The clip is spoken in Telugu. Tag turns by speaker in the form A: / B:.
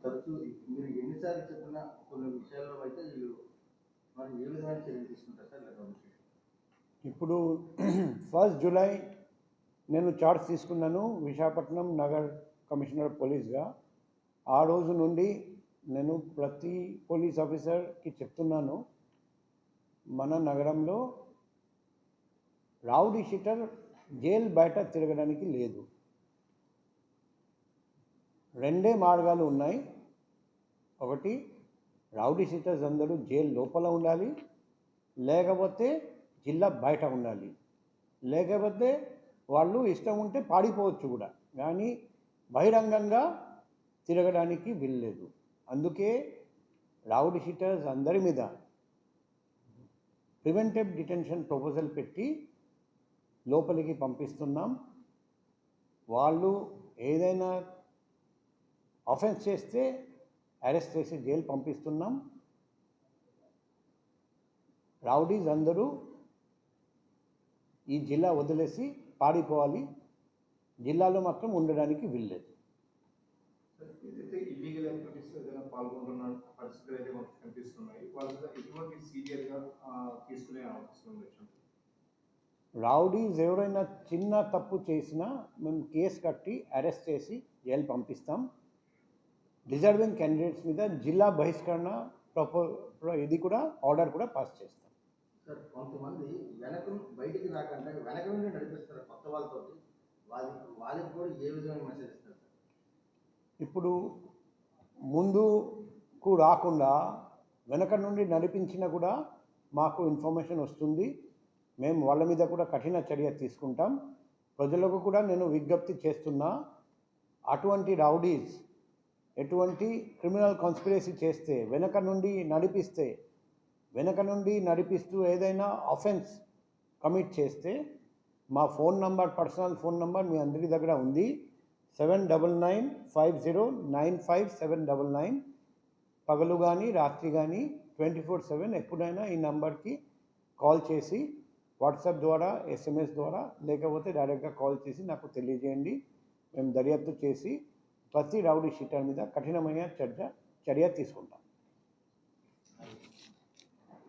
A: తరచూ మీరు ఎన్నిసార్లు చెప్పినా కొన్ని విషయాల్లో అయితే వీళ్ళు మరి ఏ విధమైన చర్యలు తీసుకుంటారు సార్ లేదా?
B: ఇప్పుడు 1 జూలై నేను చార్జ్ తీసుకున్నాను విశాఖపట్నం నగర్ కమిషనర్ పోలీస్గా. ఆ రోజు నుండి నేను ప్రతి పోలీస్ ఆఫీసర్కి చెప్తున్నాను, మన నగరంలో రౌడీ షీటర్ జైలు బయట తిరగడానికి లేదు. రెండే మార్గాలు ఉన్నాయి. ఒకటి, రౌడీ షీటర్స్ అందరూ జైలు లోపల ఉండాలి, లేకపోతే జిల్లా బయట ఉండాలి. లేకపోతే వాళ్ళు ఇష్టం ఉంటే పాడిపోవచ్చు కూడా, కానీ బహిరంగంగా తిరగడానికి వీల్లేదు. అందుకే రౌడీ షీటర్స్ అందరి మీద ప్రివెంటివ్ డిటెన్షన్ ప్రపోజల్ పెట్టి లోపలికి పంపిస్తున్నాం. వాళ్ళు ఏదైనా ఆఫెన్స్ చేస్తే అరెస్ట్ చేసి జైలు పంపిస్తున్నాం. రౌడీస్ అందరూ ఈ జిల్లా వదిలేసి పారిపోవాలి, జిల్లాలో మాత్రం ఉండడానికి వీల్లేదు.
A: ఇల్లీగల్ యాక్టివిటీస్ ఏదైనా పాల్గొంటున్న పరిస్థితులు అయితే మనకు కనిపిస్తున్నాయి. వాళ్ళ ఎటువంటి సీరియస్గా తీసుకునే అవకాశం ఉంది?
B: రౌడీస్ ఎవరైనా చిన్న తప్పు చేసినా మేము కేసు కట్టి అరెస్ట్ చేసి జైలు పంపిస్తాం. డిజర్వింగ్ క్యాండిడేట్స్ మీద జిల్లా బహిష్కరణ ఇది కూడా ఆర్డర్ కూడా పాస్ చేస్తాం.
A: సార్, కొంతమంది బయటికి రాకుండా వెనక నుండి నడిపిస్తారు కొత్త వాళ్ళతో, వాళ్ళకి కూడా ఏ విధమైన మెసేజ్ ఇస్తారు?
B: ఇప్పుడు ముందుకు రాకుండా వెనక నుండి నడిపించినా కూడా మాకు ఇన్ఫర్మేషన్ వస్తుంది. మేము వాళ్ళ మీద కూడా కఠిన చర్య తీసుకుంటాం. ప్రజలకు కూడా నేను విజ్ఞప్తి చేస్తున్నా, అటువంటి రౌడీస్ ఎటువంటి క్రిమినల్ కాన్స్పిరసీ చేస్తే వెనక నుండి నడిపిస్తూ ఏదైనా ఆఫెన్స్ కమిట్ చేస్తే మా phone number, personal phone number మీ అందరి దగ్గర ఉంది, 7995095799. పగలు కానీ రాత్రి కానీ 24/7 ఎప్పుడైనా ఈ నంబర్కి కాల్ చేసి వాట్సాప్ ద్వారా, SMS ద్వారా, లేకపోతే డైరెక్ట్గా కాల్ చేసి నాకు తెలియజేయండి. మేము దర్యాప్తు చేసి ప్రతి రౌడీ షీటర్ మీద కఠినమైన చర్య తీసుకుంటాం.